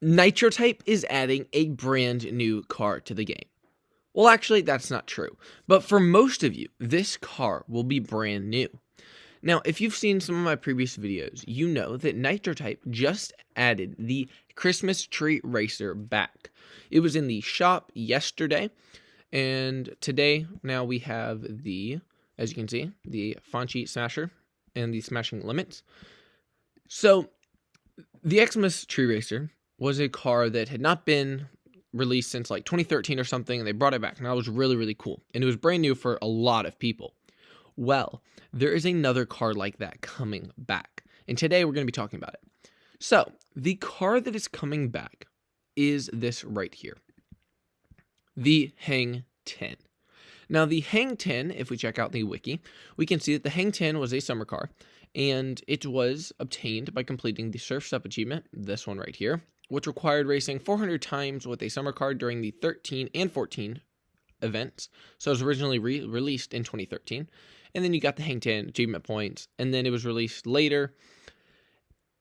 Nitrotype is adding a brand new car to the game. Well, actually, that's not true. But for most of you, this car will be brand new. Now, if you've seen some of my previous videos, you know that Nitrotype just added the Christmas Tree Racer back. It was in the shop yesterday, and today, now we have the, as you can see, the Fonchi Smasher and the Smashing Limits. So, the Xmas Tree Racer was a car that had not been released since like 2013 or something, and they brought it back, and that was really, really cool. And it was brand new for a lot of people. Well, there is another car like that coming back, and today we're going to be talking about it. So, the car that is coming back is this right here, the Hang 10. Now, the Hang 10, if we check out the wiki, we can see that the Hang 10 was a summer car, and it was obtained by completing the Surf's Up achievement, this one right here, which required racing 400 times with a summer car during the 13 and 14 events. So it was originally released in 2013. And then you got the Hang 10 achievement points, and then it was released later.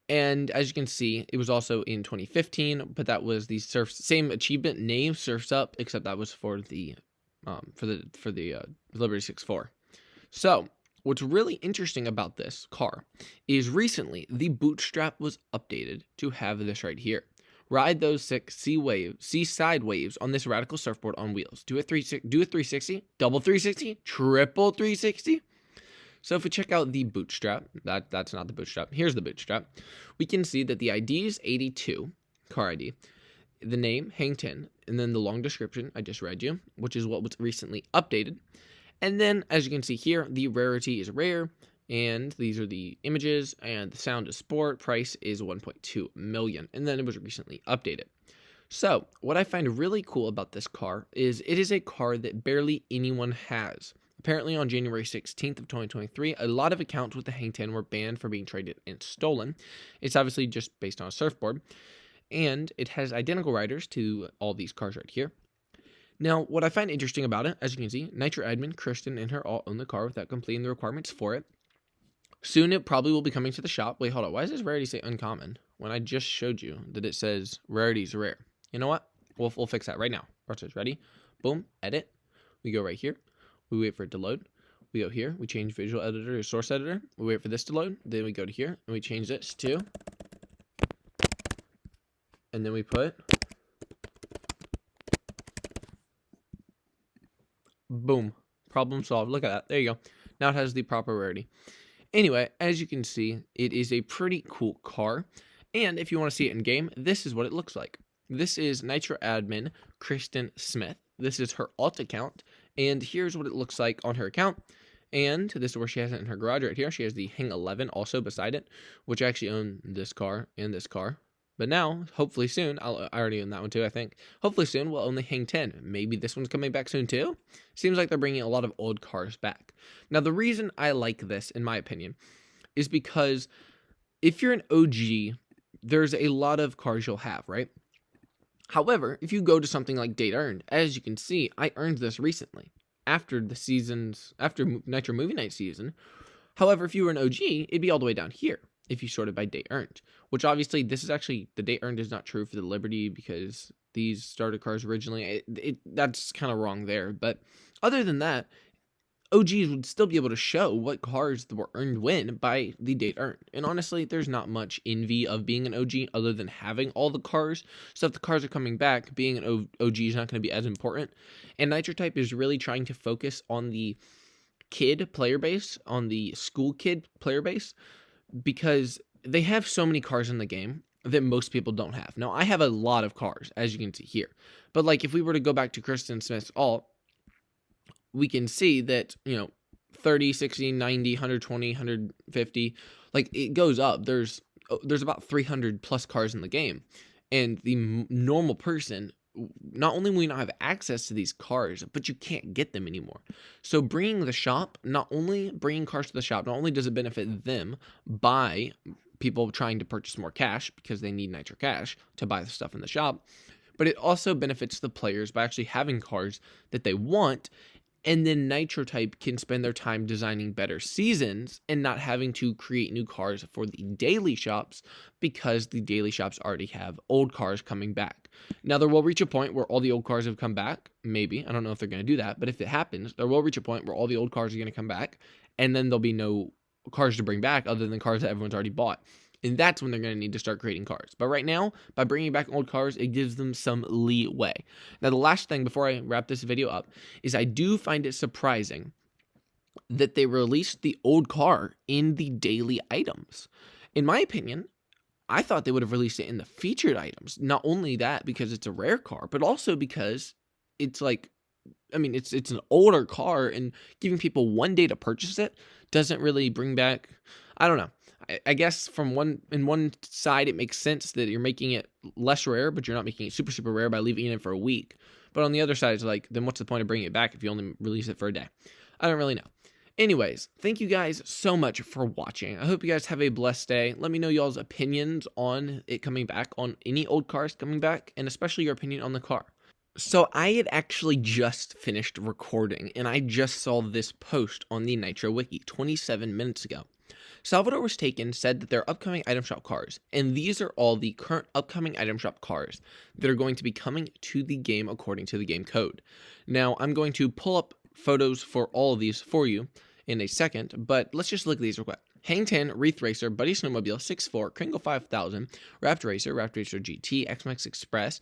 And as you can see, it was also in 2015, but that was the same achievement name, Surf's Up, except that was for the Liberty 6.4. So what's really interesting about this car is recently the bootstrap was updated to have this right here. Ride those 6 seaside waves on this radical surfboard on wheels. Do a 360, double 360, triple 360. So if we check out the bootstrap, that's not the bootstrap. Here's the bootstrap. We can see that the ID is 82, car ID, the name, Hang 10, and then the long description I just read you, which is what was recently updated. And then, as you can see here, the rarity is rare, and these are the images, and the sound is sport, price is 1.2 million, and then it was recently updated. So, what I find really cool about this car is it is a car that barely anyone has. Apparently on January 16th of 2023, a lot of accounts with the Hang 10 were banned for being traded and stolen. It's obviously just based on a surfboard, and it has identical riders to all these cars right here. Now, what I find interesting about it, as you can see, Nitro admin, Kristen, and her all own the car without completing the requirements for it. Soon it probably will be coming to the shop. Wait, hold on. Why does this rarity say uncommon when I just showed you that it says rarity is rare? You know what? We'll fix that right now. Watch this. Ready? Boom. Edit. We go right here. We wait for it to load. We go here. We change visual editor to source editor. We wait for this to load. Then we go to here and we change this to, and then we put, boom, problem solved. Look at that. There you go. Now it has the proper rarity. Anyway, as you can see, it is a pretty cool car. And if you want to see it in game, this is what it looks like. This is Nitro admin Kristen Smith. This is her alt account. And here's what it looks like on her account. And this is where she has it in her garage right here. She has the Hang 11 also beside it, which I actually own this car and this car. But now, hopefully soon, I already own that one too, I think. Hopefully soon, we'll own the Hang 10. Maybe this one's coming back soon too? Seems like they're bringing a lot of old cars back. Now, the reason I like this, in my opinion, is because if you're an OG, there's a lot of cars you'll have, right? However, if you go to something like Date Earned, as you can see, I earned this recently after Nitro Movie Night season. However, if you were an OG, it'd be all the way down here if you sorted by date earned, which obviously this is actually, the date earned is not true for the Liberty because these starter cars originally, that's kind of wrong there. But other than that, OGs would still be able to show what cars were earned when by the date earned. And honestly, there's not much envy of being an OG other than having all the cars. So if the cars are coming back, being an OG is not going to be as important. And Nitrotype is really trying to focus on the kid player base, on the school kid player base, because they have so many cars in the game that most people don't have. Now, I have a lot of cars, as you can see here. But like if we were to go back to Kristen Smith's alt, we can see that, 30, 60, 90, 120, 150, like it goes up. There's about 300 plus cars in the game. And the normal person, not only will you not have access to these cars, but you can't get them anymore. So bringing cars to the shop, not only does it benefit them by people trying to purchase more cash because they need Nitro Cash to buy the stuff in the shop, but it also benefits the players by actually having cars that they want And then Nitro Type can spend their time designing better seasons and not having to create new cars for the daily shops because the daily shops already have old cars coming back. Now, there will reach a point where all the old cars have come back. Maybe. I don't know if they're going to do that. But if it happens, there will reach a point where all the old cars are going to come back. And then there'll be no cars to bring back other than cars that everyone's already bought. And that's when they're going to need to start creating cars. But right now, by bringing back old cars, it gives them some leeway. Now, the last thing before I wrap this video up is I do find it surprising that they released the old car in the daily items. In my opinion, I thought they would have released it in the featured items. Not only that, because it's a rare car, but also because it's like, I mean, it's an older car, and giving people one day to purchase it doesn't really bring back, I don't know. I guess from one side, it makes sense that you're making it less rare, but you're not making it super, super rare by leaving it in for a week. But on the other side, it's like, then what's the point of bringing it back if you only release it for a day? I don't really know. Anyways, thank you guys so much for watching. I hope you guys have a blessed day. Let me know y'all's opinions on it coming back, on any old cars coming back, and especially your opinion on the car. So I had actually just finished recording, and I just saw this post on the Nitro Wiki 27 minutes ago. Salvador Was Taken said that they're upcoming item shop cars, and these are all the current upcoming item shop cars that are going to be coming to the game according to the game code. Now, I'm going to pull up photos for all of these for you in a second, but let's just look at these real quick. Hang 10, Wreath Racer, Buddy Snowmobile, 6'4", Kringle 5000, Raptor Racer GT, X-Max Express,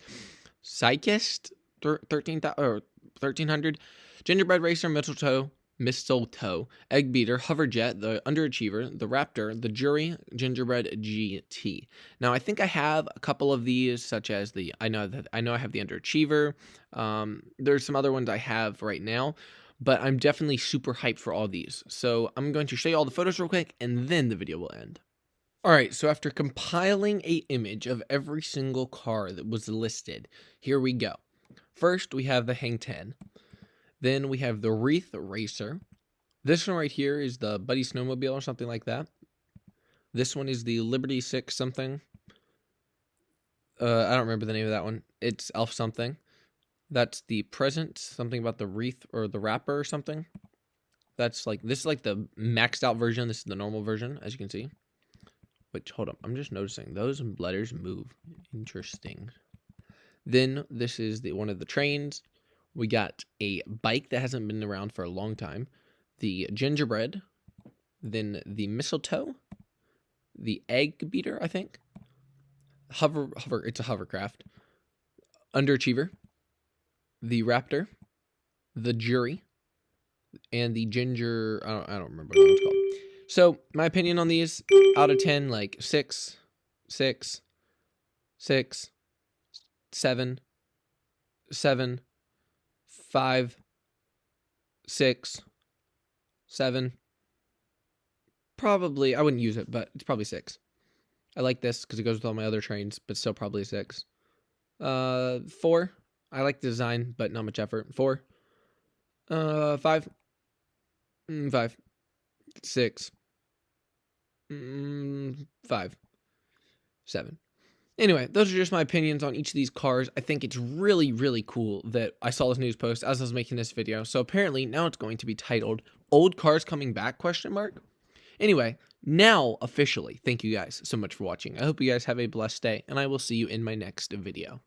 Psychist 1300, Gingerbread Racer, Mistletoe, Egg Beater, Hoverjet, the Underachiever, the Raptor, the Jury, Gingerbread GT. Now, I think I have a couple of these, such as I know I have the Underachiever. There's some other ones I have right now, but I'm definitely super hyped for all these. So I'm going to show you all the photos real quick, and then the video will end. All right, so after compiling an image of every single car that was listed, here we go. First, we have the Hang 10. Then we have the Wreath Racer. This one right here is the Buddy Snowmobile or something like that. This one is the Liberty 6 something. I don't remember the name of that one. It's Elf something. That's the Present, something about the Wreath or the Rapper or something. This is like the maxed out version. This is the normal version, as you can see. Which, hold up, I'm just noticing those letters move. Interesting. Then this is one of the trains. We got a bike that hasn't been around for a long time. The Gingerbread. Then the Mistletoe. The Egg Beater, I think. It's a hovercraft. Underachiever. The Raptor. The Jury. And the Ginger... I don't remember what it's called. So, my opinion on these, out of 10, like 6, 6, 6, 7, 7, 5, 6, 7. Probably, I wouldn't use it, but it's probably 6. I like this because it goes with all my other trains, but still probably 6. 4. I like the design, but not much effort. 4. 5. 5. 6. 5. 7. Anyway, those are just my opinions on each of these cars. I think it's really, really cool that I saw this news post as I was making this video. So apparently now it's going to be titled Old Cars Coming Back ? Anyway, now officially, thank you guys so much for watching. I hope you guys have a blessed day, and I will see you in my next video.